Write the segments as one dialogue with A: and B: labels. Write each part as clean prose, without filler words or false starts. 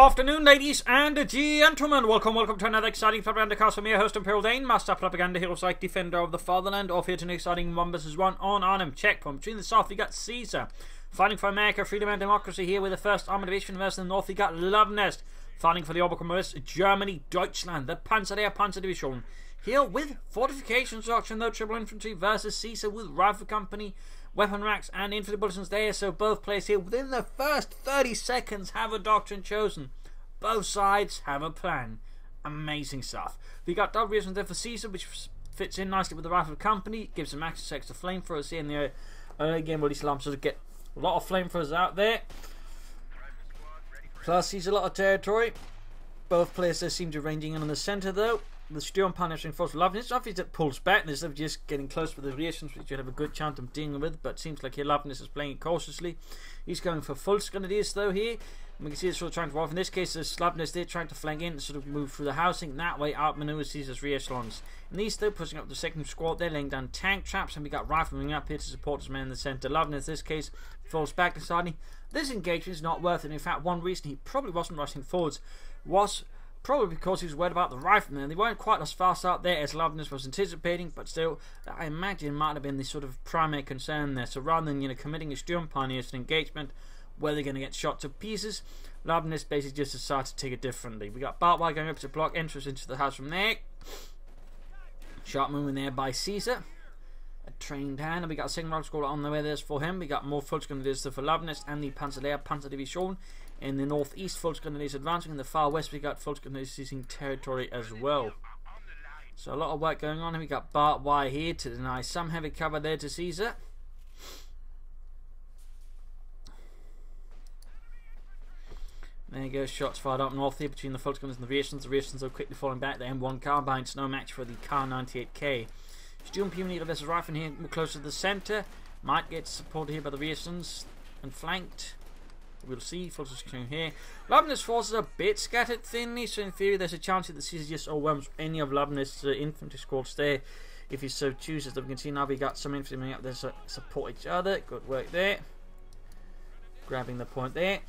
A: afternoon, ladies and gentlemen. Welcome to another exciting Propagandacast from your host, Imperial Dane, Master Propaganda Hero Psych, Defender of the Fatherland. Off here to an exciting 1 vs 1 on Arnhem checkpoint. Between the south, we got Caesar, fighting for America, freedom and democracy here with the first armored division. Versus the north, we got Luvnest, fighting for the Oberkommers, Germany, Deutschland, the Panzer Division. Here with fortifications, auction, though, triple infantry versus Caesar with rifle company, weapon racks and infantry bulletins there. So both players here within the first 30 seconds have a doctrine chosen. Both sides have a plan. Amazing stuff. We got double reasons there for Caesar, which fits in nicely with the rifle company. Gives them access to flamethrowers here in the early game. Release alarms to get a lot of flamethrowers out there. Plus sees a lot of territory. Both players seem to be ranging in on the centre though. The Sturm punishing force for Luvnest. Obviously it pulls back instead of just getting close with the reactions, which you have a good chance of dealing with, but it seems like here Luvnest is playing it cautiously. He's going for full grenadiers though here. And we can see it's sort of trying to off. In this case, there's Luvnest there trying to flank in to sort of move through the housing. That way outmaneuver Caesar's re-echelons. And these though pushing up the second squad, they're laying down tank traps, and we got riflemen up here to support his men in the centre. Luvnest in this case falls back deciding this engagement is not worth it. In fact, one reason he probably wasn't rushing forwards was probably because he was worried about the riflemen. They weren't quite as fast out there as Luvnest was anticipating, but still, I imagine might have been the sort of primary concern there. So rather than committing a Sturm pioneers to engagement where they're going to get shot to pieces, Luvnest basically just decided to take it differently. We got barbed wire going up to block entrance into the house from there. Sharp movement there by Caesar. A trained hand, and we got a second round score on the way there for him. We got more full grenadiers for Luvnest and the Panzer Division. In the northeast, full grenadiers advancing. In the far west, we got full grenadiers seizing territory as well. So a lot of work going on. We got barbed wire here to deny some heavy cover there to Caesar. There you go, shots fired up north here between the full grenadiers and the reactions. The reactions are quickly falling back. The M1 carbines, no match for the Kar 98K. Sturm Pioneer versus Rifle here, closer to the centre. Might get supported here by the reactions and flanked. We'll see. Full screen here. Luvnest's forces are a bit scattered thinly, so in theory there's a chance that the Caesar just overwhelms any of Luvnest's infantry squads there if he so chooses. As we can see now, we got some infantry coming up there to support each other. Good work there. Grabbing the point there.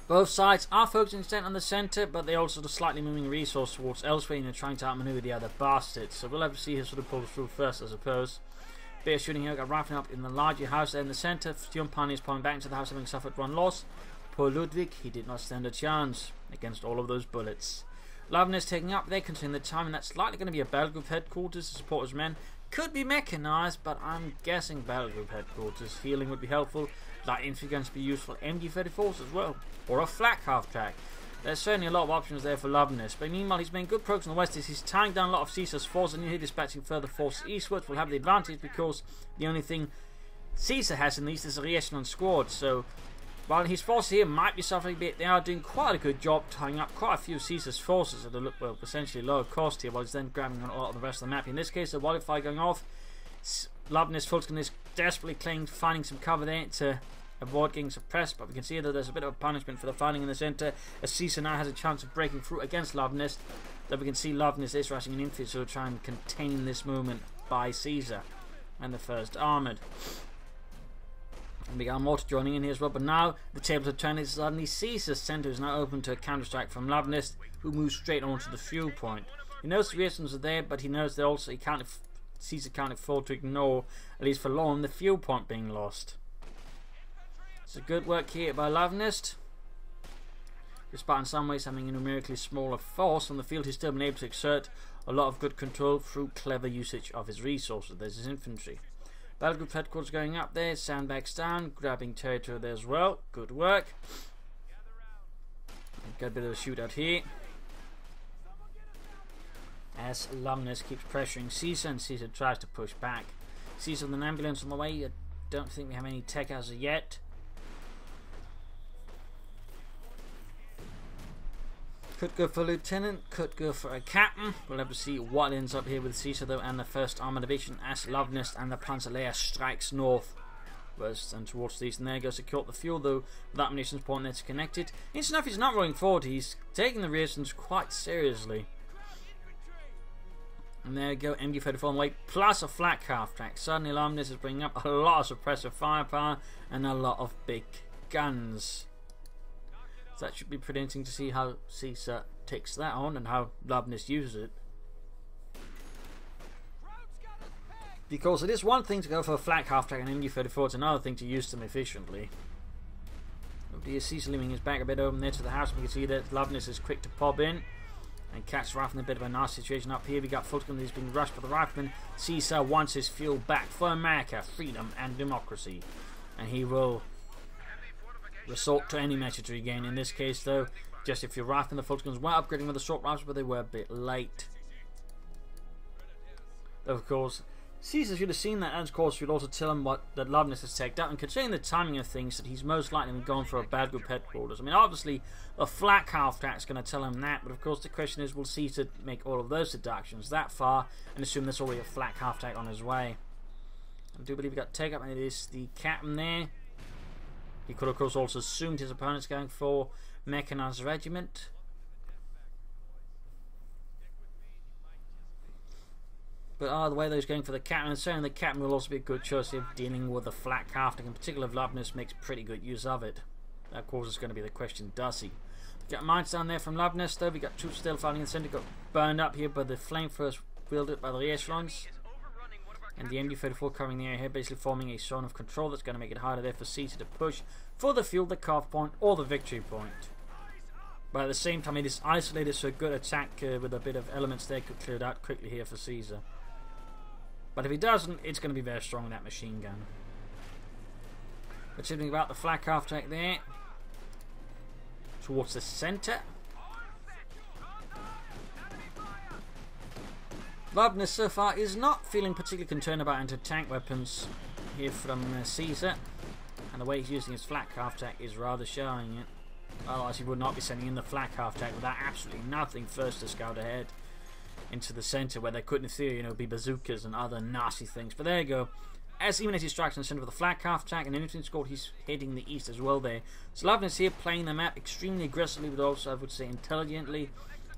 A: Both sides are focusing instead on the centre, but they're also slightly moving resource towards elsewhere and trying to outmaneuver the other bastards. So we'll have to see who sort of pulls through first, I suppose. Bit of shooting here, got rifling up in the larger house there in the centre. Sturm pioneers pulling back into the house, having suffered one loss. Poor Ludwig, he did not stand a chance against all of those bullets. Luvnest taking up there, considering the time, and that's likely going to be a battle group headquarters to support his men. Could be mechanised, but I'm guessing battle group headquarters. Healing would be helpful. Light infantry guns to be useful. MG34s as well, or a flak half track. There's certainly a lot of options there for Luvnest, but meanwhile he's making good progress on the west. He's tying down a lot of Caesar's forces, and here dispatching further forces eastwards will have the advantage because the only thing Caesar has in these is a re-echelon squad. So while his forces here might be suffering a bit, they are doing quite a good job tying up quite a few of Caesar's forces at a essentially lower cost here, while he's then grabbing on a lot of the rest of the map. In this case, the wildfire going off. Luvnest Fulton is desperately clinging, finding some cover there to avoid getting suppressed, but we can see that there's a bit of a punishment for the fighting in the centre, as Caesar now has a chance of breaking through against Luvnest. That we can see Luvnest is rushing an infantry to try and contain this movement by Caesar and the first armoured. And we got mortar joining in here as well, but now the tables are turning. Suddenly Caesar's centre is now open to a counter-strike from Luvnest, who moves straight onto the fuel point. He knows the reactions are there, but he knows that also Caesar can't afford to ignore, at least for long, the fuel point being lost. So good work here by Luvnest. Despite in some ways having a numerically smaller force on the field, he's still been able to exert a lot of good control through clever usage of his resources. There's his infantry. Battle group headquarters going up there, sandbags down, grabbing territory there as well. Good work. Got a bit of a shootout here, as Luvnest keeps pressuring Caesar, and Caesar tries to push back. Caesar with an ambulance on the way. I don't think we have any tech as of yet. Could go for a lieutenant, could go for a captain. We'll have to see what ends up here with Caesar though, and the first armoured division as Luvnest and the Panzer strikes north and towards the east. And there goes to secure the fuel though. That munitions point there to connect it. Instant enough, he's not rolling forward. He's taking the reactions quite seriously. And there you go, MG34 on the way, plus a flak half track. Suddenly Luvnest is bringing up a lot of suppressive firepower and a lot of big guns. So that should be pretty interesting to see how Caesar takes that on and how Luvnest uses it. Because it is one thing to go for a flak half-track and MU-34, it's another thing to use them efficiently. Oh dear, Caesar leaning his back a bit over there to the house. We can see that Luvnest is quick to pop in and catch the rifleman in a bit of a nice situation up here. We got Fulton who's being rushed by the rifleman. Caesar wants his fuel back for America, freedom and democracy. And he will resort to any measure to regain. In this case though, just if your rifleman, the Fultons were upgrading with the short rifles, but they were a bit late. Of course, Caesar should have seen that, and of course should also tell him that Luvnest has taken out, and considering the timing of things, that he's most likely gone for a bad group headquarters. I mean, obviously a flak half-track is going to tell him that, but of course the question is, will Caesar make all of those deductions that far and assume there's already a flak half-track on his way? I do believe he got take up, and it is the captain there. He could of course also assumed his opponent's going for mechanized regiment. But the way those going for the captain, and certainly the captain will also be a good choice of dealing with the flak half-track, in particular if Luvnest makes pretty good use of it. That of course is going to be the question, does he? We got mines down there from Luvnest though. We got troops still fighting in the centre, got burned up here by the flamethrowers wielded by the echelons. And the MU-34 covering the area here, basically forming a zone of control that's going to make it harder there for Caesar to push for the fuel, the carve point, or the victory point. But at the same time, it is isolated, so a good attack with a bit of elements there could clear it out quickly here for Caesar. But if he doesn't, it's going to be very strong with that machine gun. But something about the flak half-track there. Towards the centre. Luvnest so far is not feeling particularly concerned about anti-tank weapons here from Caesar. And the way he's using his flak half-track is rather showing it. Otherwise he would not be sending in the flak half-track without absolutely nothing first to scout ahead into the centre, where there could in theory be bazookas and other nasty things. But there you go. Even as he strikes in the centre with a flak half-track and anything scored, he's heading the east as well there. So Luvnest here playing the map extremely aggressively, but also I would say intelligently,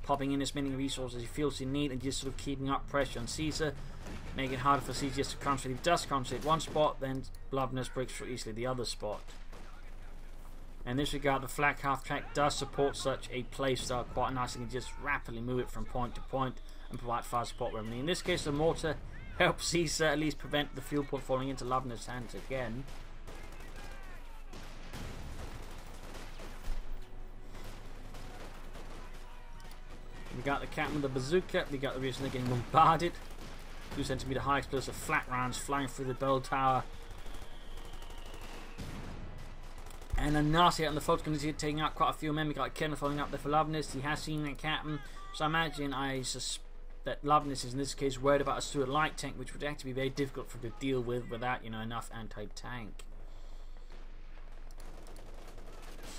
A: popping in as many resources as he feels he needs and just sort of keeping up pressure on Caesar, making it harder for Caesar just to concentrate. If he does concentrate one spot, then Luvnest breaks through easily the other spot. In this regard, the flak half-track does support such a playstyle quite nicely. You can just rapidly move it from point to point and provide fire support remedy. In this case, the mortar helps Caesar at least prevent the fuel point falling into Luvnest's hands again. We got the captain with the bazooka. We got the reason they're getting bombarded. 2 centimeter high explosive flak rounds flying through the bell tower. And a nasty out in the Fulton is here, taking out quite a few men. We got Kenneth following up there for Luvnest. He has seen that captain. So I imagine that Luvnest is in this case worried about a Stuart light tank, which would actually be very difficult for him to deal with without enough anti-tank.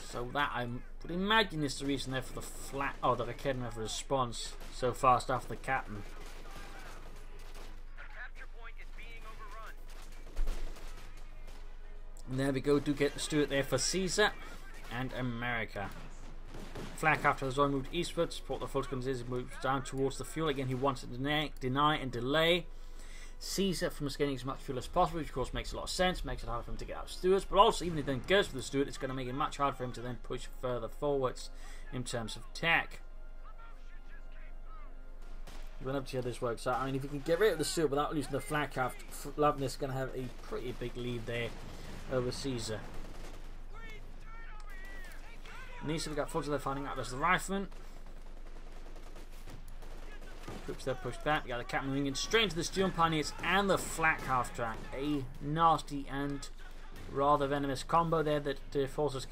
A: So that I would imagine is the reason there for the that Raketin never responds so fast after the captain. And there we go, do get the Stuart there for Caesar and America. Flak after the zone moved eastward, support the Fulton as he moves down towards the fuel. Again, he wants to deny and delay Caesar from getting as much fuel as possible, which of course makes a lot of sense, makes it harder for him to get out of Stuarts, but also even if he then goes for the Stuart, it's going to make it much harder for him to then push further forwards in terms of attack. We'll have to see how this works out. I mean, if he can get rid of the Stuart without losing the flak half, Luvnest is going to have a pretty big lead there over Caesar. And these we got Fulton there finding out there's the rifleman. Troops there pushed back. We got the captain moving in straight into the Stuart Pioneers and the flak half track. A nasty and rather venomous combo there that forces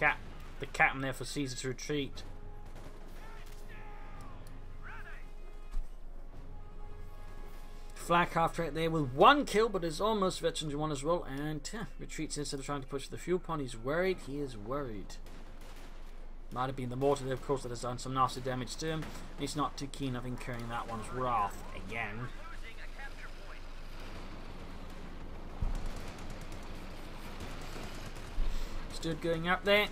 A: the captain there for Caesar to retreat. Flak half track there with 1 kill, but is almost veteran 1 as well, and retreats instead of trying to push the fuel pond. He's worried. He is worried. Might have been the mortar there, of course, that has done some nasty damage to him. He's not too keen of incurring that one's wrath again. Stood going up there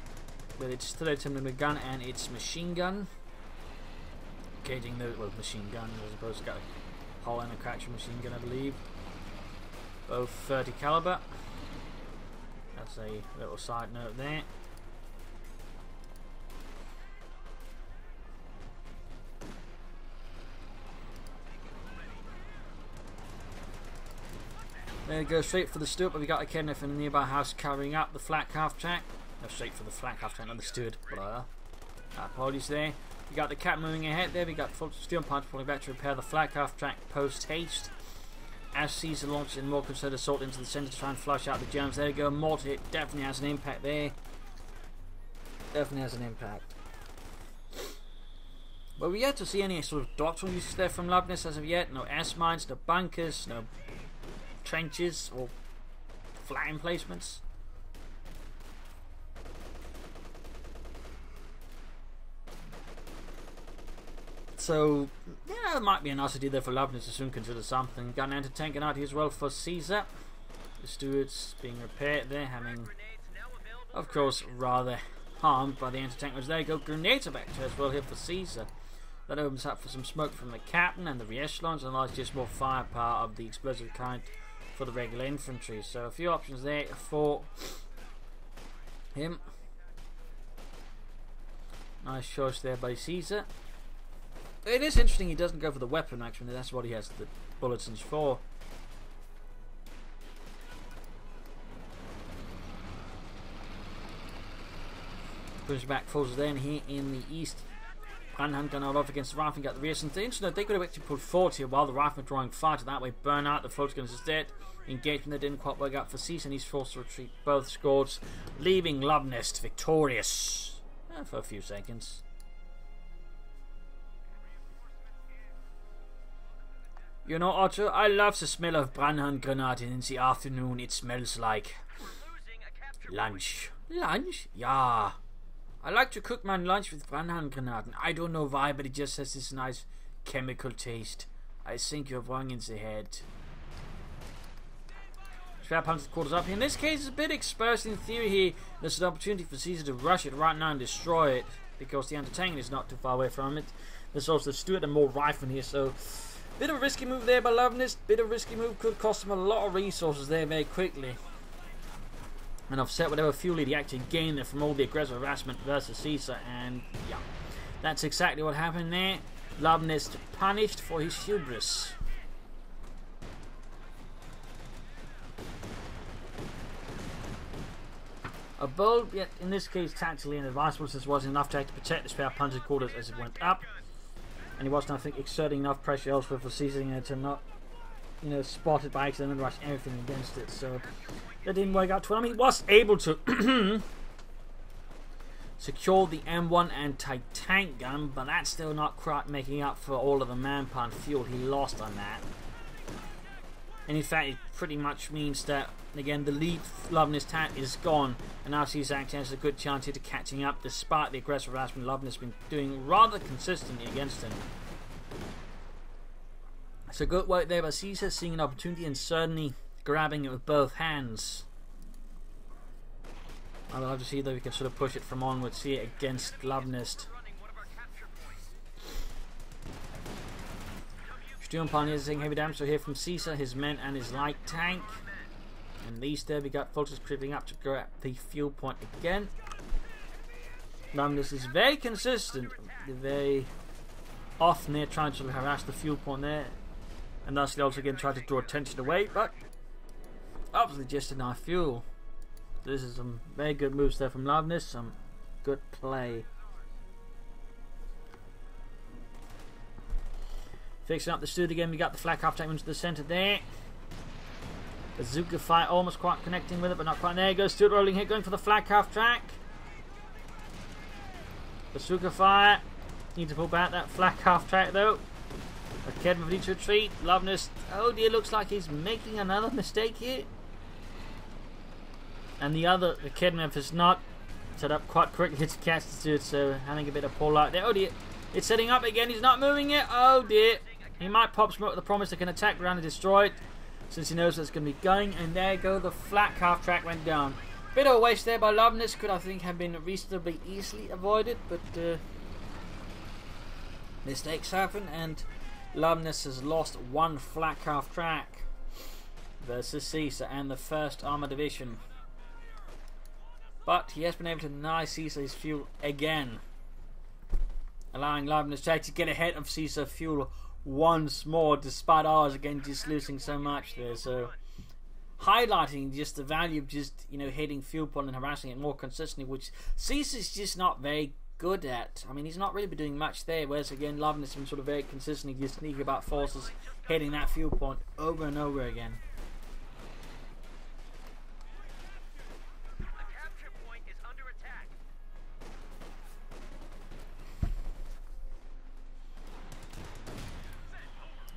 A: with its 30mm gun and its machine gun. Caging the machine gun as opposed to got a hole in a crack machine gun, I believe. Both 30 caliber. That's a little side note there. There we go, straight for the steward, but we got a Kednev in a nearby house carrying up the flak half track. No, straight for the flak half track, not the steward. Apologies there. We got the cat moving ahead there. We got full steel punch pulling back to repair the flak half track post haste. As Caesar launches in more concerted assault into the centre to try and flush out the Germans. There we go, mortar hit definitely has an impact there. Definitely has an impact. But we yet to see any sort of doctrinal uses there from Luvnest as of yet. No S-mines, no bunkers, no trenches or flat emplacements. So, yeah, it might be a nice idea there for Luvnest to soon consider something. Got an anti-tank out here as well for Caesar. The stewards being repaired there, having, of course, rather harmed by the anti-tank. There you go, grenades are back as well here for Caesar. That opens up for some smoke from the captain and the re-echelons, and allows just more firepower of the explosive kind for the regular infantry. So a few options there for him. Nice choice there by Caesar. It is interesting he doesn't go for the weapon actually, that's what he has the bulletins for. Pushes back forces then here in the east. Arnhem done out off against the rifle, got the rear. Since the incident, they could have actually pulled forward here while the rifle drawing fire to that way, burn out the float guns instead. Engagement that didn't quite work out for Caesar, and he's forced to retreat both squads, leaving Luvnest victorious for a few seconds. You know, Otto, I love the smell of Brandhandgranaten in the afternoon. It smells like lunch. Lunch? Yeah. I like to cook my lunch with Brandhandgranaten. I don't know why, but it just has this nice chemical taste. I think you're wrong in the head. Spare punches quarters up here. In this case, it's a bit exposed in theory here. There's an opportunity for Caesar to rush it right now and destroy it, because the anti-tank is not too far away from it. There's also the steward and more rifle here, so bit of a risky move there by Luvnest. Bit of a risky move, could cost him a lot of resources there very quickly, and offset whatever fuel he actually gained there from all the aggressive harassment versus Caesar. And yeah, that's exactly what happened there. Luvnest punished for his hubris. A bold, yet in this case tactically inadvisable, since was enough to protect the spare puncher's quarters as it went up. And he wasn't, I think, exerting enough pressure elsewhere for Caesar to not, spotted by accident and rush everything against it. So that didn't work out too well. I mean, he was able to secure the M1 anti-tank gun, but that's still not quite making up for all of the man-pound fuel he lost on that. And in fact, it pretty much means that, again, the lead Luvnest tank is gone, and now Caesar actually has a good chance here to catching up, despite the aggressive harassment Luvnest has been doing rather consistently against him. So good work there by Caesar, seeing an opportunity and certainly grabbing it with both hands. I'd love to see that we can sort of push it from onwards here against Luvnest. Sturmpan is taking heavy damage, so here from Caesar, his men and his light tank. And these there, we got Fulters creeping up to grab the fuel point again. Luvnest is very consistent, very often they're trying to harass the fuel point there, and thus they also again try to draw attention away, but obviously just enough fuel. This is some very good moves there from Luvnest, some good play. Fixing up the steward again, we got the flak half tank into the centre there. Bazooka fire almost quite connecting with it, but not quite. There goes steward rolling here, going for the flak half track. Bazooka fire. Need to pull back that flak half track though. A Kednev needs to retreat. Luvnest, oh dear, looks like he's making another mistake here. And the Kednev is not set up quite quickly to catch the steward, so having a bit of pull out there. Oh dear, it's setting up again, he's not moving it. Oh dear, he might pop smoke with the promise they can attack around and destroy it, since he knows that's going to be going. And there you go, the flak half track went down. Bit of a waste there by Luvnest, could I think have been reasonably easily avoided, but mistakes happen, and Luvnest has lost one flak half track versus Caesar and the 1st Armour Division. But he has been able to deny Caesar his fuel again, allowing Luvnest to get ahead of Caesar fuel once more, despite ours again just losing so much there. So highlighting just the value of just, you know, hitting fuel point and harassing it more consistently, which Caesar's just not very good at. I mean, he's not really been doing much there, whereas again Luvnest has been sort of very consistently just sneaking about forces, hitting that fuel point over and over again.
B: The capture point is under attack.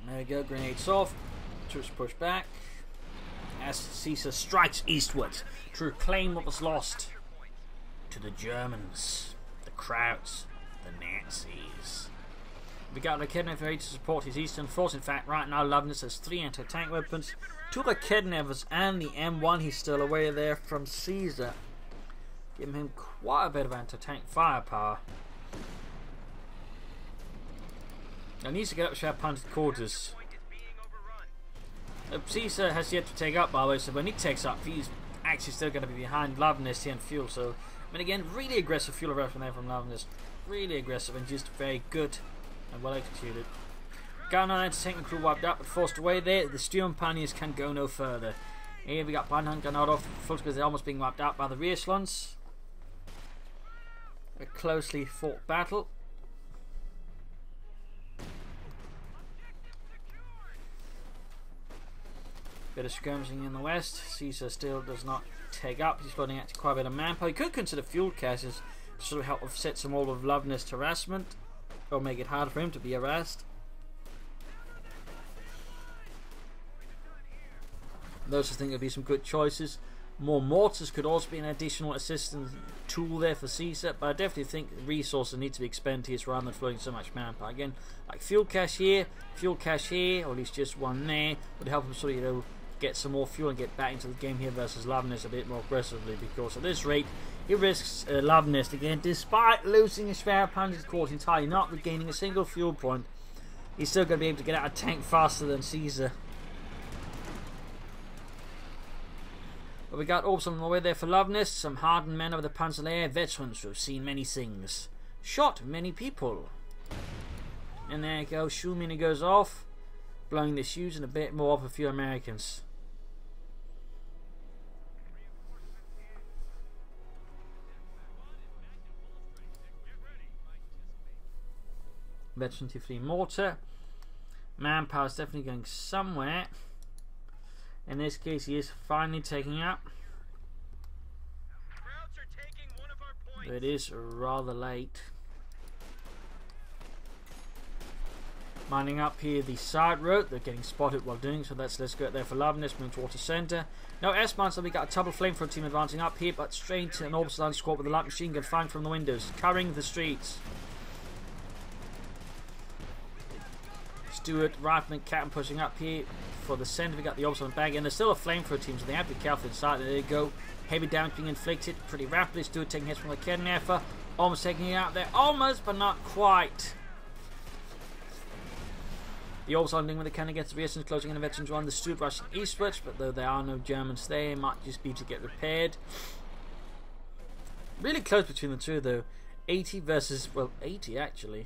A: There we go, grenades off, troops push back as Caesar strikes eastwards to reclaim what was lost to the Germans, the Krauts, the Nazis. We got Kidnapper ready to support his eastern force. In fact, right now Luvnest has 3 anti-tank weapons, 2 Kidnappers, and the M1 he's still away there from Caesar, giving him quite a bit of anti-tank firepower. Now needs to get up to sharp punted quarters. Caesar has yet to take up, by the way, so when he takes up, he's actually still going to be behind Luvnest here in fuel. So, I mean, again, really aggressive fuel arrest there from Luvnest. Really aggressive and just very good and well executed. Gunner anti-tank crew wiped up but forced away there. The Sturm Pioneers can go no further. Here we got Banhan Ganadov, full because they're almost being wiped out by the rear echelons. A closely fought battle. Bit of skirmishing in the west. Caesar still does not take up. He's floating out to quite a bit of manpower. He could consider fuel caches to sort of help offset some all of Luvnest harassment, or make it harder for him to be harassed. Those I think would be some good choices. More mortars could also be an additional assistance tool there for Caesar, but I definitely think resources need to be expended here rather than floating so much manpower. Again, like fuel cache here, or at least just one there, would help him sort of, you know, get some more fuel and get back into the game here versus Luvnest a bit more aggressively, because at this rate he risks Luvnest again, despite losing his spare punted course entirely, not regaining a single fuel point. He's still going to be able to get out of tank faster than Caesar. But we got also on the way there for Luvnest, some hardened men of the Panzerlehr, veterans who have seen many things, shot many people. And there you go, Schumini goes off, blowing the shoes and a bit more of a few Americans. Veteran T3 mortar. Manpower is definitely going somewhere. In this case, he is finally taking up. But it is rather late. Mining up here the side road. They're getting spotted while doing so. Let's go there for Luvnest, moving towards the centre. No S-man, so we got a double flamethrower team advancing up here, but straight to an orbital land squad with a light machine gun firing from the windows, carrying the streets. Stewart, Rifleman, Captain pushing up here for the centre. We got the orbital bag, and there's still a flamethrower team, so they have to be careful inside. There they go. Heavy damage being inflicted pretty rapidly. Stewart taking hits from the Kidnapper, almost taking it out there, almost, but not quite. The orbital landing with the cannon gets the reasons closing in the veterans one. The Stewart rushing eastwards, but though there are no Germans there, it might just be to get repaired. Really close between the two though. 80 versus, well, 80 actually.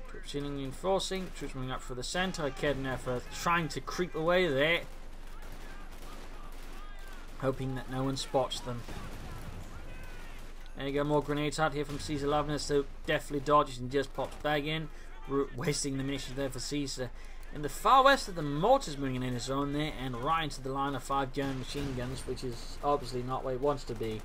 A: Troops reinforcing, troops moving up for the centre. Kidnapper trying to creep away there, hoping that no one spots them. There you go, more grenades out here from Caesar. Luvnest, so definitely dodges and just pops back in, wasting the munitions there for Caesar. In the far west of the mortars moving in his own there, and right into the line of 5 German machine guns, which is obviously not where he wants to be.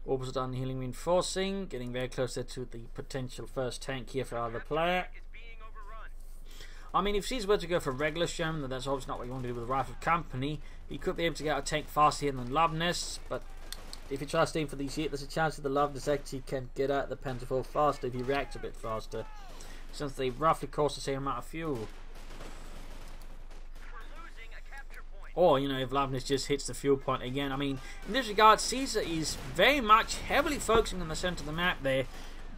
A: Orbital done healing reinforcing, getting very close there to the potential first tank here for either player. I mean, if Caesar were to go for regular Sherman, then that's obviously not what you want to do with a rifle company. He could be able to get out a tank faster here than Luvnest, but if he tries to aim for these here, there's a chance that the Luvnest actually can get out the Panzer IV faster if he reacts a bit faster, since they roughly cost the same amount of fuel. Or, you know, if Luvnest just hits the fuel point again. I mean, in this regard, Caesar is very much heavily focusing on the centre of the map there,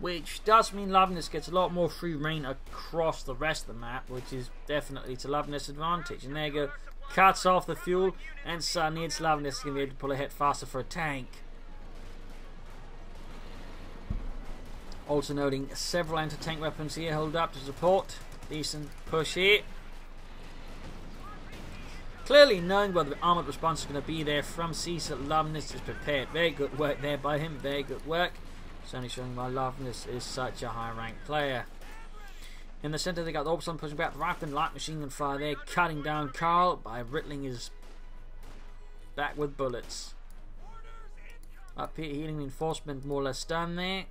A: which does mean Luvnest gets a lot more free reign across the rest of the map, which is definitely to Luvnest's advantage. And there you go, cuts off the fuel, and suddenly it's Luvnest going to be able to pull ahead faster for a tank. Also noting several anti-tank weapons here. Hold up to support. Decent push here. Clearly knowing where the armoured response is going to be there from Caesar, Luvnest is prepared. Very good work there by him. Very good work. Certainly showing why Luvnest is such a high-ranked player. In the centre, they got the Orbison pushing back the rifle, light machine gun fire there, cutting down Carl by riddling his back with bullets. Up here, healing reinforcement more or less done there.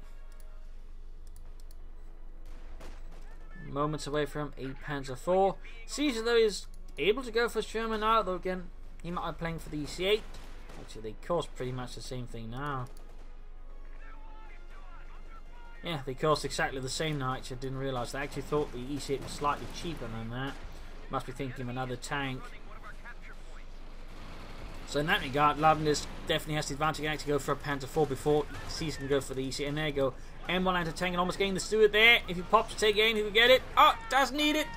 A: Moments away from a Panzer IV. Caesar, though, is able to go for Sherman now, though again, he might be playing for the EC8. Actually, they cost pretty much the same thing now. Yeah, they cost exactly the same now. Actually, I didn't realise. I actually thought the EC8 was slightly cheaper than that. Must be thinking of another tank. So in that regard, Luvnest definitely has the advantage. He can actually go for a Panzer IV before Caesar can go for the EC8. And there you go. M1 anti-tank and almost getting the Stuart there. If he pops, take aim, he will get it. Oh, doesn't need it.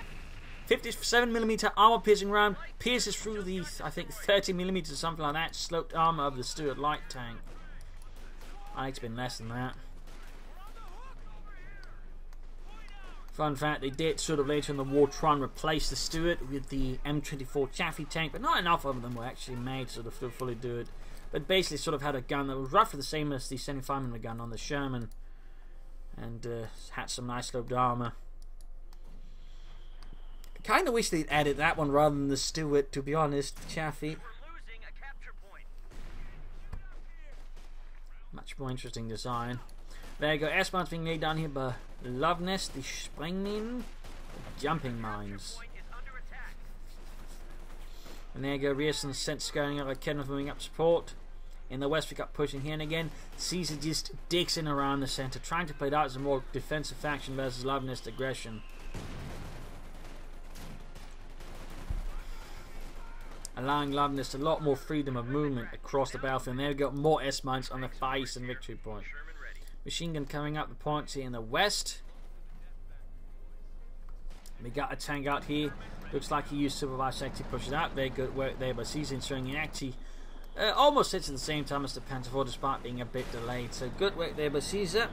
A: 57mm armor piercing round pierces through the, I think, 30mm or something like that. Sloped armor of the Stuart light tank. I think it's been less than that. Fun fact, they did sort of later in the war try and replace the Stuart with the M24 Chaffee tank, but not enough of them were actually made to sort of fully do it. But basically sort of had a gun that was roughly the same as the 75mm gun on the Sherman, and had some nice sloped armor. I kind of wish they'd added that one rather than the Stuart, to be honest. Chaffee. Much more interesting design. There you go, S-mounts being laid down here by Luvnest, the Sprengminen, the jumping mines. And there you go, Rierson sent going over, Kenneth moving up support. In the west we got pushing here, and again Caesar just digs in around the centre, trying to play it out as a more defensive faction versus Luvnest aggression. Allowing Luvnest a lot more freedom of movement across the battlefield. And there we got more S-mines on the far eastern victory point. Machine gun coming up the points here in the west. We got a tank out here. Looks like he used supervised to actually push it out. Very good work there by Caesar, ensuring he actually almost hits at the same time as the Panzer IV, despite being a bit delayed. So good work there by Caesar.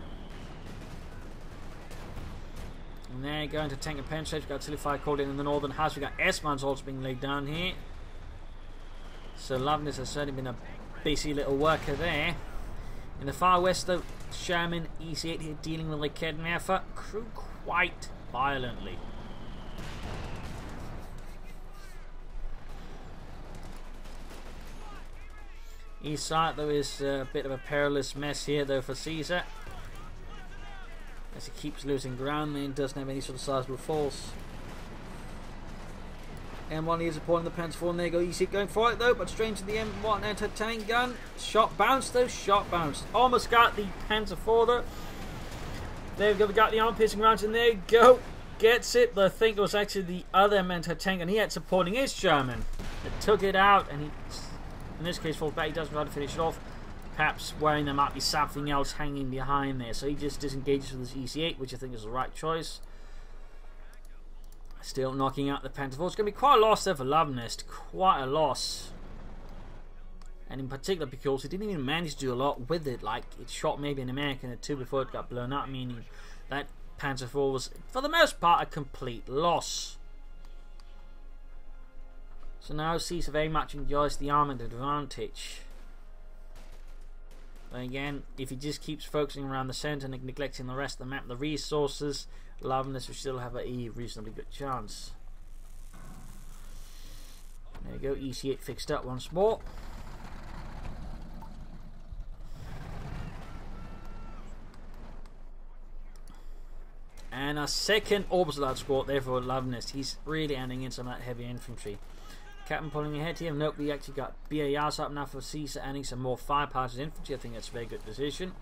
A: And there going to tank and penetrate. We've got artillery fire called in the northern house. We've got S-mines also being laid down here. So Luvnest has certainly been a busy little worker there. In the far west, though, Sherman EC8 here dealing with the Kedneffer crew quite violently. East side, though, is a bit of a perilous mess here, though, for Caesar, as he keeps losing ground and doesn't have any sort of sizable force. M1 is supporting the Panzer IV, and there you go, EC going for it though, but straight to the M1 anti-tank gun. Shot bounced though, shot bounced. Almost got the Panzer IV though. There we go, we got the arm piercing rounds, and there you go. Gets it, but I think it was actually the other anti-tank, and he had supporting his Sherman that took it out, and he, in this case, falls back. He doesn't try to finish it off. Perhaps worrying there might be something else hanging behind there, so he just disengages with his EC8, which I think is the right choice. Still knocking out the Panzer IV. It's going to be quite a loss there for Luvnest. Quite a loss. And in particular because he didn't even manage to do a lot with it. Like, it shot maybe an American or two before it got blown up. Meaning that Panzer IV was, for the most part, a complete loss. So now Caesar very much enjoys the armoured advantage. But again, if he just keeps focusing around the centre and neglecting the rest of the map, the resources, Luvnest will still have a reasonably good chance. There you go, EC8 fixed up once more. And a second orbital squad there for Luvnest. He's really adding in some of that heavy infantry. Captain pulling ahead here. Nope, we actually got BARs up now for Caesar, adding some more firepower to infantry. I think that's a very good decision.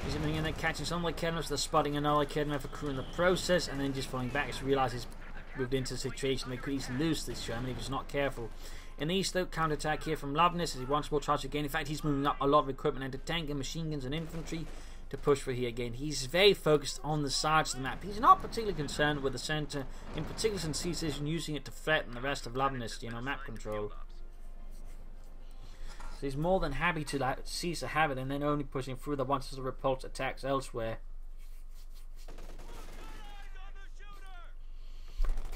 A: He's moving in there, catching some like Kedneffer, they're spotting another Kedneffer crew in the process, and then just falling back as he realises he's moved into a situation they could easily lose this Sherman if he's not careful. In the east, though, counter-attack here from Luvnest as he once more tries to gain. In fact, he's moving up a lot of equipment into tank and machine guns and infantry to push for here again. He's very focused on the sides of the map. He's not particularly concerned with the centre, in particular since he's using it to threaten the rest of Luvnest, you know, map control. So he's more than happy to let Caesar have it and then only pushing through the once to repulse attacks elsewhere.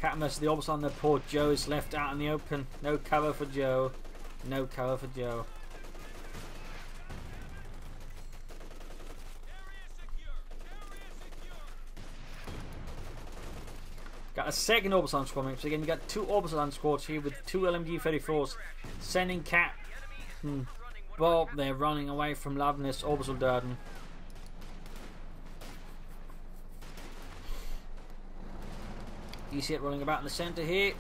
A: Catmus, the opposite on the poor Joe is left out in the open. No cover for Joe. No cover for Joe. Got a second Orbison squad, so again you got two Orbison squads here with two LMG-34s sending Cat Bob. They're running away from Luvnest Obersoldaten. You see it running about in the centre here.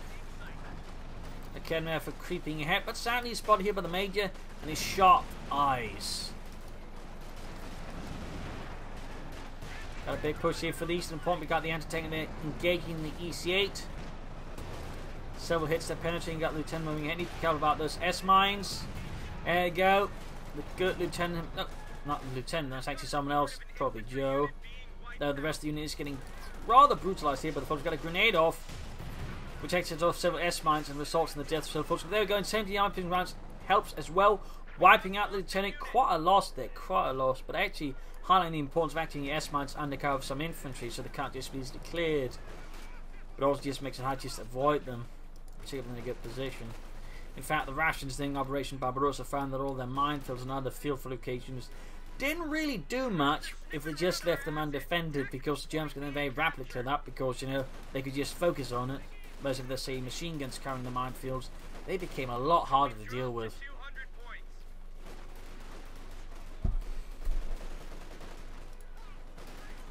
A: The Kenmare for creeping ahead, but sadly he's spotted here by the Major and his sharp eyes. Got a big push here for the eastern point. We got the anti-tank there engaging the EC-8. Several hits that penetrating. Got Lieutenant moving ahead. Need to be careful about those S-mines. There you go. The good Lieutenant. No, not the Lieutenant. That's actually someone else. Probably Joe. The rest of the unit is getting rather brutalized here, but the folks got a grenade off, which exits off several S-mines and results in the death of several folks. But there we go. 79 rounds helps as well. Wiping out the Lieutenant. Quite a loss there. Quite a loss. But actually highlighting the importance of acting your S-mines under cover of some infantry so they can't just be easily cleared. But also just makes it hard just to avoid them, particularly in a good position. In fact, the rations during Operation Barbarossa found that all their minefields and other field locations didn't really do much if they just left them undefended, because the Germans could then very rapidly clear that, because, you know, they could just focus on it. Whereas if they say machine guns carrying the minefields, they became a lot harder to deal with.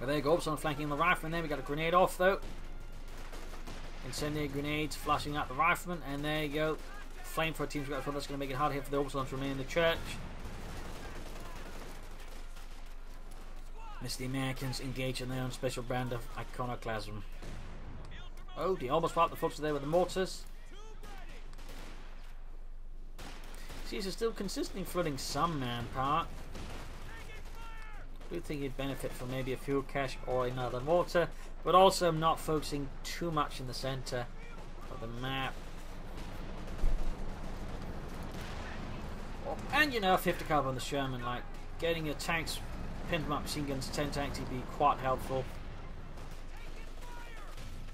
A: But there you go, someone flanking the rifleman. Then we got a grenade off though. Incendiary grenades flashing at the rifleman, and there you go. Flamethrower teams got as well. That's going to make it harder here for the Orbison to remain in the church. Miss the Americans engage in their own special brand of iconoclasm. Oh, they almost wiped the folks there with the mortars. Caesar still consistently flooding some manpower. I do think he'd benefit from maybe a fuel cache or another mortar, but also not focusing too much in the centre of the map. And you know, 50 caliber on the Sherman, like getting your tanks, pinned up machine guns, 10 tanks would be quite helpful.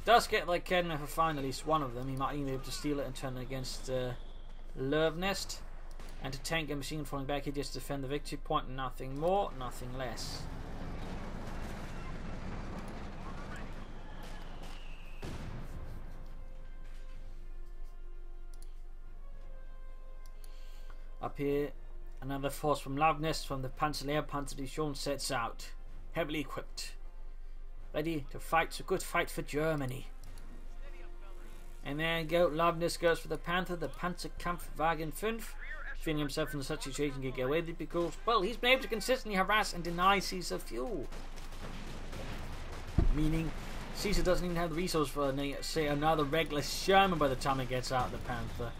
A: Does get like Kenmare for find at least one of them. He might even be able to steal it and turn it against Luvnest. And to tank a machine gun falling back, he just defend the victory point, nothing more, nothing less. Up here, another force from Luvnest from the Panzerlehr Panzerdivision sets out, heavily equipped, ready to fight. A good fight for Germany. And there you go, Luvnest goes for the Panther, the Panzerkampfwagen 5. Feeling himself in such a situation he can get away with it because, well, he's been able to consistently harass and deny Caesar fuel. Meaning, Caesar doesn't even have the resource for, say, another regular Sherman by the time he gets out of the Panther.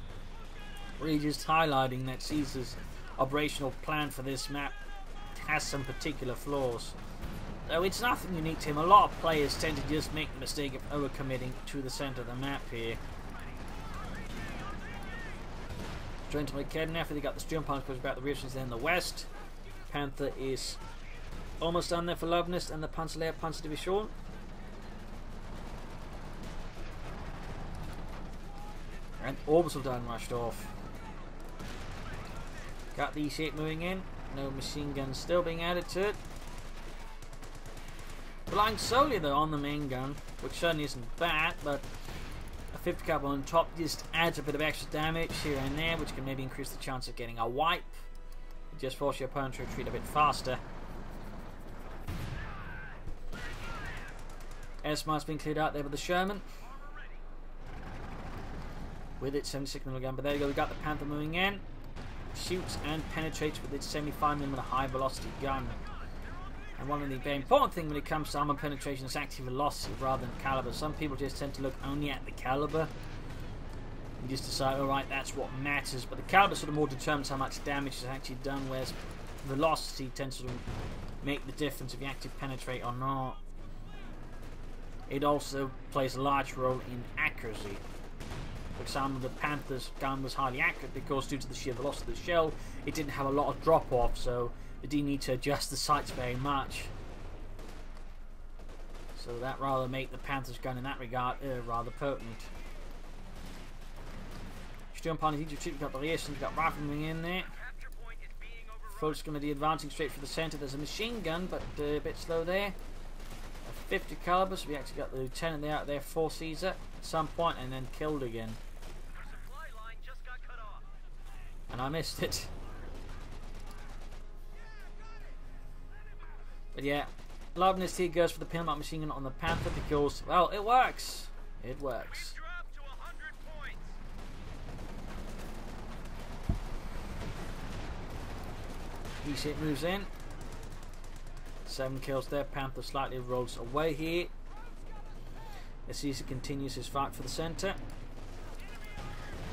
A: Really just highlighting that Caesar's operational plan for this map has some particular flaws. Though it's nothing unique to him, a lot of players tend to just make the mistake of overcommitting to the centre of the map here. Trying to make Kedden after they got the Sturm Panzer goes about the reactions there in the west. Panther is almost done there for Luvnest and the Panzerlehr Panzerdivision. And Obersoldaten rushed off. Got the EC-8 moving in. No machine guns still being added to it. Relying solely though on the main gun, which certainly isn't bad, but a 50 caliber on top just adds a bit of extra damage here and there, which can maybe increase the chance of getting a wipe. Just force your opponent to retreat a bit faster. S-Mars being cleared out there with the Sherman. With its 76mm gun, but there you go, we got the Panther moving in. Shoots and penetrates with its 75mm high velocity gun. And one of the very important things when it comes to armor penetration is actually velocity rather than caliber. Some people just tend to look only at the caliber and just decide, alright, that's what matters. But the caliber sort of more determines how much damage is actually done, whereas velocity tends to make the difference if you actually penetrate or not. It also plays a large role in accuracy. For example, the Panther's gun was highly accurate because due to the sheer velocity of the shell, it didn't have a lot of drop off, so it didn't need to adjust the sights very much. So that rather make the Panther's gun in that regard rather potent. Still on Egypt, we've got the race, we've got riflemen in there. Folks going to be advancing straight for the centre. There's a machine gun, but a bit slow there. A 50 caliber, so we actually got the lieutenant there out there for Caesar at some point, and then killed again. And I missed it. But yeah, Luvnest here goes for the pin machine gun on the Panther because, well, it works. It works. He moves in. 7 kills there. Panther slightly rolls away here. Caesar continues his fight for the centre.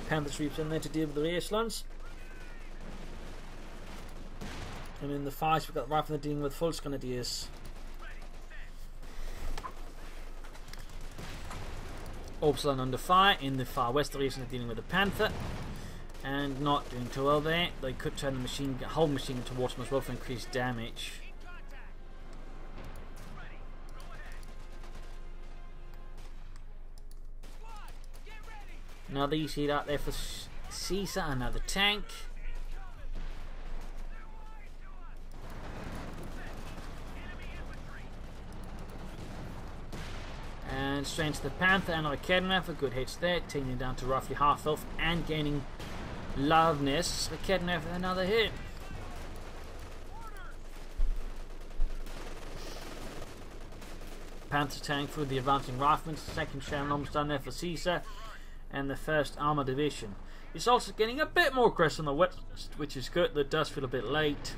A: Panther sweeps in there to deal with the rear slunts. And in the fight, we've got Riflemen dealing with Fult's Grenadiers. Upsilon under fire. In the far west, the Reason are dealing with the Panther. And not doing too well there. They could turn the whole machine towards them as well for increased damage. Another easy hit out there for Caesar, another tank. And straight to the Panther and Arnhem for good hits there, taking him down to roughly half health and gaining Luvnest. Arnhem for another hit. Panther tank through the advancing riflemen, second Sharon almost done there for Caesar, and the first armor division. It's also getting a bit more aggressive on the west, which is good. That does feel a bit late.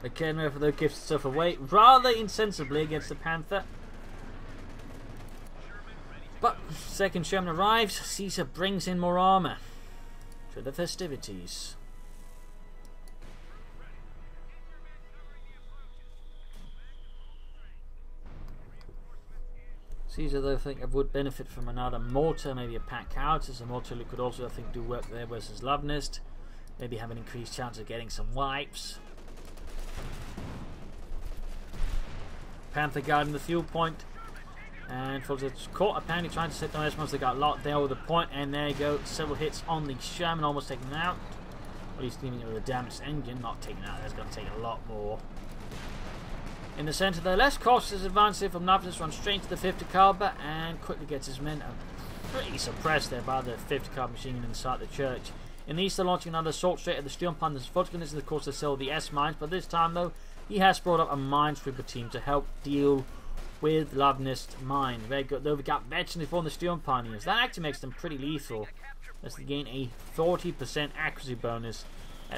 A: Again, though, gives itself away rather insensibly against the Panther. But second Sherman arrives, Caesar brings in more armor for the festivities. Caesar, though, I think would benefit from another mortar, maybe a pack out, as a mortar could also, I think, do work there versus Luvnest. Maybe have an increased chance of getting some wipes. Panther guarding the fuel point, and folks, it's caught apparently trying to set down S-Mons. They got locked there with the point, and there you go, several hits on the Sherman, almost taking it out. At least leaving it with a damaged engine, not taking it out. That's going to take a lot more. In the centre, the less cautious advance from Luvnest runs straight to the 50 caliber and quickly gets his men pretty suppressed there by the 50 caliber machine gun inside the church. In the east, they're launching another assault straight at the Sturmpanzer's Fortgunners, and of course they sell the S-mines, but this time though, he has brought up a minesweeper team to help deal with Luvnest mine. Very good, though we got veterans before the Sturmpanzers. That actually makes them pretty lethal. Let's gain a 40% accuracy bonus.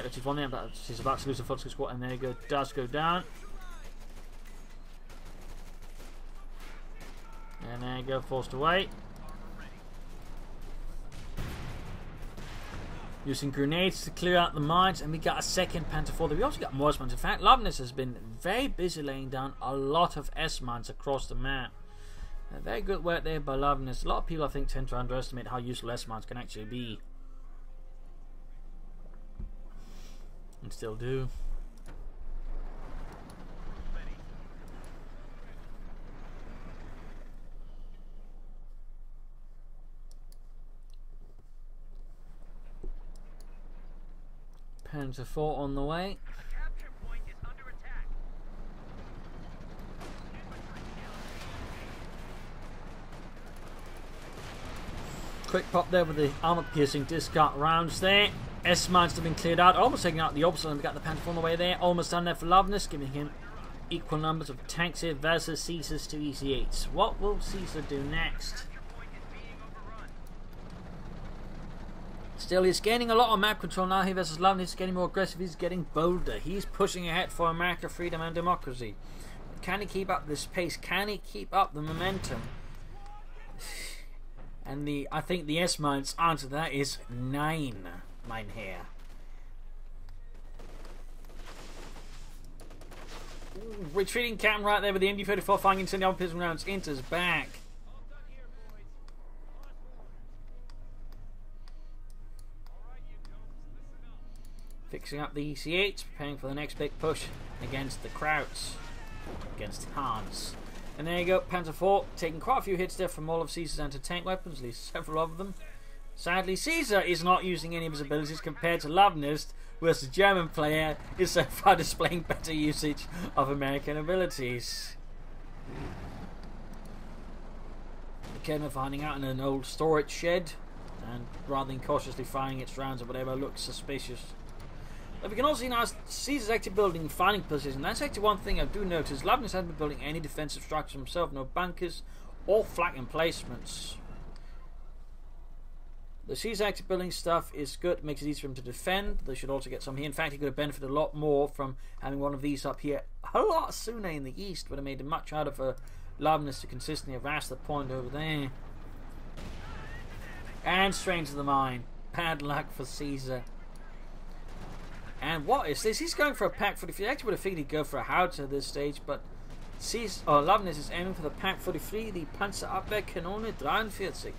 A: Which is one thing, but she's about to lose the Fortgunners squad, and there you go, does go down. And there you go, forced away. Using grenades to clear out the mines, and we got a second Panther 4. We also got more S-mines. In fact, Luvnest has been very busy laying down a lot of S-mines across the map. Very good work there by Luvnest. A lot of people, I think, tend to underestimate how useful S-mines can actually be. And still do. Panther 4 on the way. Quick pop there with the armor piercing discard rounds there. S-mines have been cleared out, almost taking out the opposite, and we got the Panther 4 on the way there. Almost done there for Luvnest, giving him equal numbers of tanks here versus Caesar's 2 EC8s. What will Caesar do next? Still, he's gaining a lot of map control now. He versus Luvnest. He's getting more aggressive. He's getting bolder. He's pushing ahead for America, freedom, and democracy. Can he keep up this pace? Can he keep up the momentum? And I think the S-mine's answer to that is 9. Mine here. Ooh, retreating captain right there with the MD-34 firing into the open rounds. Enters back. Fixing up the EC8, preparing for the next big push against the Krauts, against Hans. And there you go, Panzer IV taking quite a few hits there from all of Caesar's anti-tank weapons, at least several of them. Sadly, Caesar is not using any of his abilities compared to Luvnest, whereas the German player is so far displaying better usage of American abilities. McKenna finding out in an old storage shed, and rather than cautiously firing its rounds or whatever, looks suspicious. But we can also see now Caesar's actually building fighting positions. That's actually one thing I do notice. Luvnest hasn't been building any defensive structures himself, no bunkers or flak emplacements. The Caesar actually building stuff is good, makes it easier for him to defend. They should also get some here. In fact, he could have benefited a lot more from having one of these up here a lot sooner in the east. Would have made it much harder for Luvnest to consistently harass the point over there. And straight into the mine. Bad luck for Caesar. And what is this? He's going for a Pak 43. I actually would have figured he'd go for a howitzer at this stage, but Luvnest is aiming for the Pak 43, the Panzerabwehrkanone 43.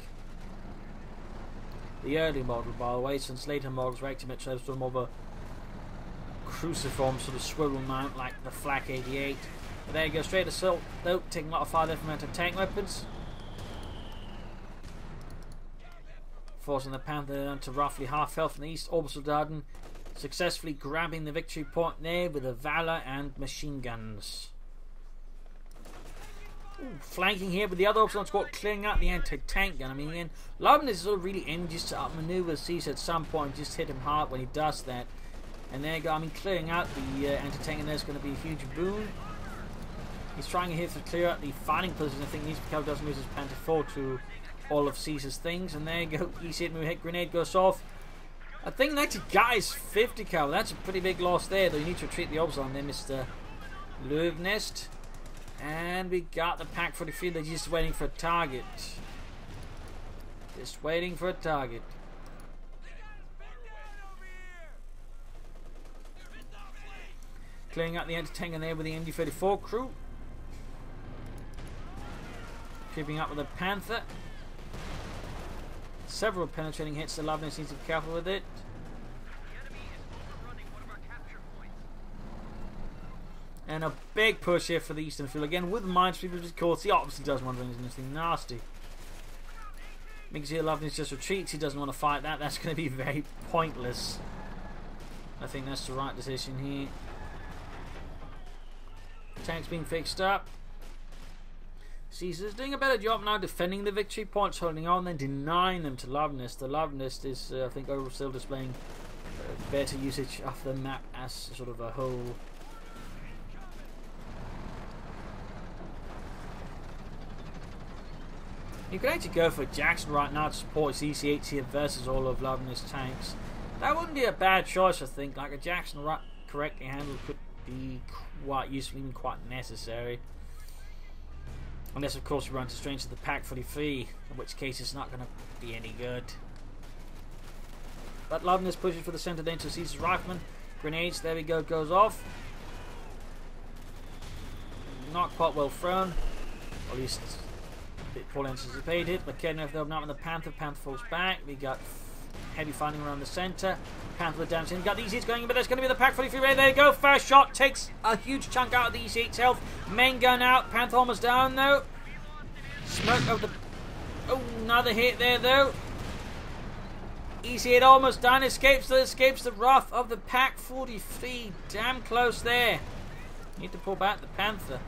A: The early model, by the way, since later models were actually much sort of more of a cruciform sort of swivel mount like the Flak 88. But there you go, straight assault, though, taking a lot of fire there from anti-tank weapons. Forcing the Panther down to roughly half health in the east. Obersoldaten successfully grabbing the victory point there with a Valor and machine guns. Ooh, flanking here with the other Obersoldaten squad clearing out the anti-tank gun. I mean, again, Luvnest is sort of really aiming just to outmaneuver Caesar at some point, just hit him hard when he does that. And there you go, I mean, clearing out the anti-tank and there's going to be a huge boon. He's trying here to clear out the fighting position. I think he needs to be careful doesn't lose his Panther 4 to all of Caesar's things. And there you go, EC8 move hit, grenade goes off. I think that guy's 50 cal. That's a pretty big loss there, though. You need to retreat the obs on there, Mr. Luvnest. And we got the Pak 43. They're just waiting for a target. Just waiting for a target. Clearing out the anti-tank in there with the MD-34 crew. Keeping up with the Panther. Several penetrating hits. The Luvnest needs to be careful with it.
B: The enemy is overrunning one of our capture points.
A: And a big push here for the eastern field again with minesweepers. Of course, he obviously doesn't want to do anything nasty. Because here Luvnest just retreats. He doesn't want to fight that. That's going to be very pointless. I think that's the right decision here. Tank's being fixed up. Caesar's doing a better job now defending the victory points, holding on, then denying them to Luvnest. The Luvnest is, I think, overall still displaying better usage of the map as sort of a whole. You could actually go for Jackson right now to support his EC8 here versus all of Luvnest's tanks. That wouldn't be a bad choice, I think. Like a Jackson correctly handled could be quite useful, even quite necessary. Unless, of course, you run to straight to the Pak 43, in which case it's not going to be any good. But Luvnest pushes for the centre then to Caesar's rifleman. Grenades, there we go, goes off. Not quite well thrown. Or at least a bit poorly anticipated. But Kednev, though, not in the Panther. Panther falls back. We got heavy fighting around the centre. Panther down in. Got the EC8s going, but there's going to be the Pak 43 right there. You go. First shot takes a huge chunk out of the EC8's health. Main gun out. Panther almost down though. Smoke of the. Oh, another hit there though. EC8 almost done. Escapes the wrath of the Pak 43. Damn close there. Need to pull back the Panther.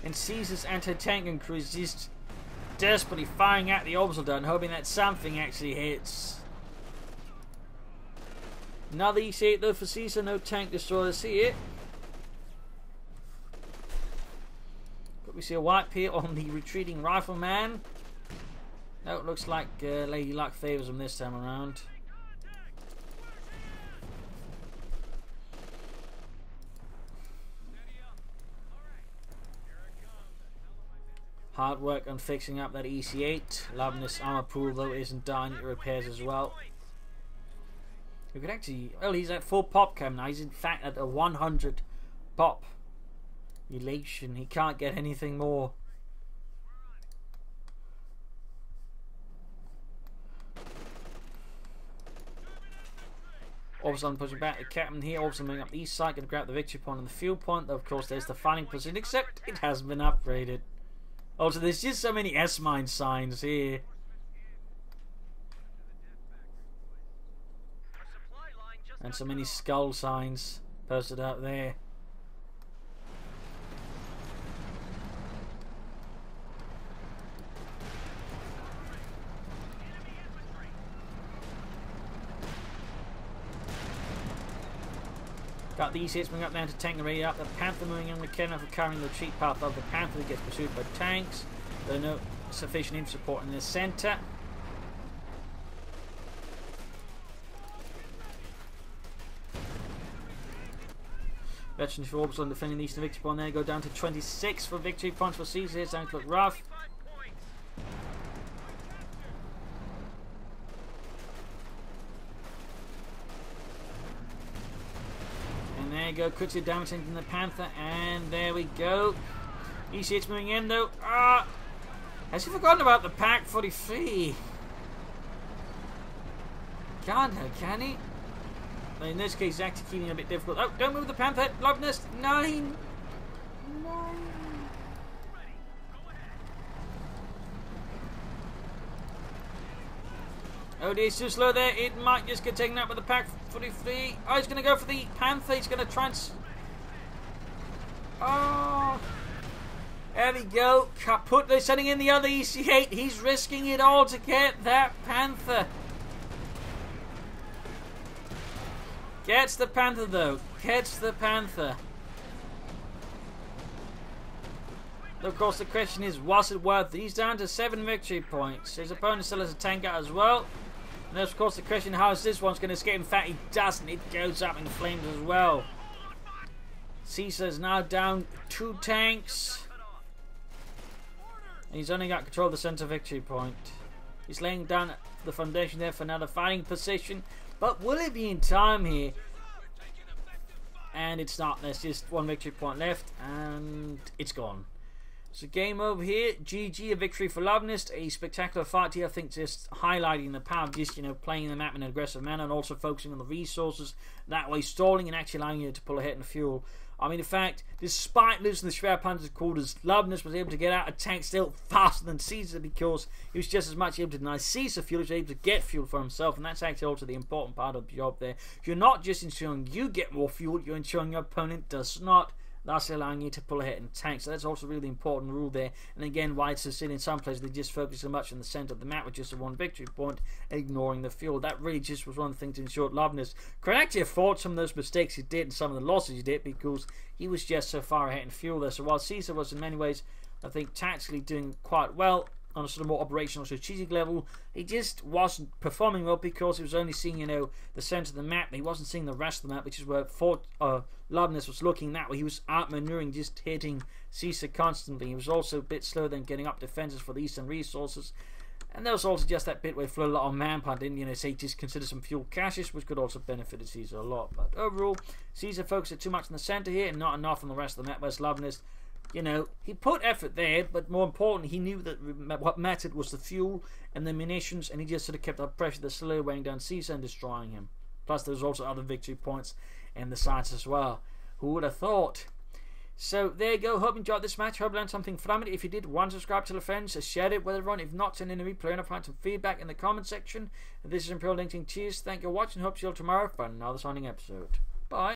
A: And Caesar's anti-tank and crew is just desperately firing at the Obersoldaten, hoping that something actually hits. Another EC8 though for Caesar, no tank destroyers here. But we see a white peel on the retreating rifleman. No, it looks like Lady Luck favours him this time around. Hard work on fixing up that EC8. Luvnest's armor pool though isn't done, it repairs as well. We could actually, well, he's at full pop cam now. He's in fact at a 100 pop elation. He can't get anything more. All of a sudden pushing back the captain here, all of a sudden moving up the east side, going to grab the victory point on the fuel point. Though of course there's the fighting position, except it hasn't been upgraded. Also, there's just so many S-mine signs here. And so many skull signs posted out there. Got these hits moving up down to tank the radio up. The Panther moving on the Kenner for carrying the retreat path of the Panther that gets pursued by tanks. There are no sufficient infantry support in the centre. Veteran for Orbs on defending the eastern victory point there. Go down to 26 for victory points for Caesar. It's down to look rough. And there you go. Quickly damaging from the Panther. And there we go. Easy hits moving in though. Has he forgotten about the Pack 43? Can't have, can he? In this case, it's actually keeping it a bit difficult. Oh, don't move the Panther. Luvnest. 9. Oh dear, it's too slow there. It might just get taken out by the Pack 43. Oh, he's going to go for the Panther. He's going to Oh. There we go. Kaput. They're sending in the other EC8. He's risking it all to get that Panther. Gets the Panther though. Gets the Panther. Of course, the question is, was it worth it? He's down to 7 victory points. His opponent still has a tank out as well. And of course, the question, how is this one's going to escape? In fact, he doesn't. It goes up in flames as well. Caesar is now down 2 tanks. And he's only got control of the centre victory point. He's laying down the foundation there for another fighting position. But will it be in time here? And it's not. There's just 1 victory point left. And it's gone. So game over here. GG, a victory for Luvnest. A spectacular fight here. I think just highlighting the power of just, playing the map in an aggressive manner. And also focusing on the resources. That way stalling and actually allowing you to pull ahead in fuel. I mean, in fact, despite losing the Schwerpanzer quarters, Luvnest was able to get out a tank still faster than Caesar because he was just as much able to deny Caesar fuel as he was able to get fuel for himself, and that's actually also the important part of the job there. You're not just ensuring you get more fuel, you're ensuring your opponent does not, thus allowing you to pull ahead in tanks. So that's also a really important rule there. And again, why it's so in some places they just focus so much on the centre of the map with just a 1 victory point, ignoring the fuel. That really just was one thing to ensure Luvnest could actually afford some of those mistakes he did and some of the losses he did because he was just so far ahead in fuel there. So while Caesar was in many ways, I think, tactically doing quite well on a sort of more operational strategic level, he just wasn't performing well because he was only seeing, the centre of the map. He wasn't seeing the rest of the map, which is where Luvnest was looking that way. He was outmaneuvering, just hitting Caesar constantly. He was also a bit slow then getting up defences for the eastern resources. And there was also just that bit where he flew a lot on manpunt, didn't say just consider some fuel caches, which could also benefit Caesar a lot. But overall, Caesar focused too much in the centre here and not enough on the rest of the map, whereas Luvnest, he put effort there, but more importantly, he knew that what mattered was the fuel and the munitions, and he just sort of kept up pressure, the slowly weighing down Caesar and destroying him. Plus, there was also other victory points in the sides as well. Who would have thought? So, there you go. Hope you enjoyed this match. Hope you learned something from it. If you did, subscribe to the friends, share it with everyone. If not, send in a replay and find some feedback in the comment section. This is Imperial LinkedIn. Cheers. Thank you for watching. Hope to see you all tomorrow for another signing episode. Bye.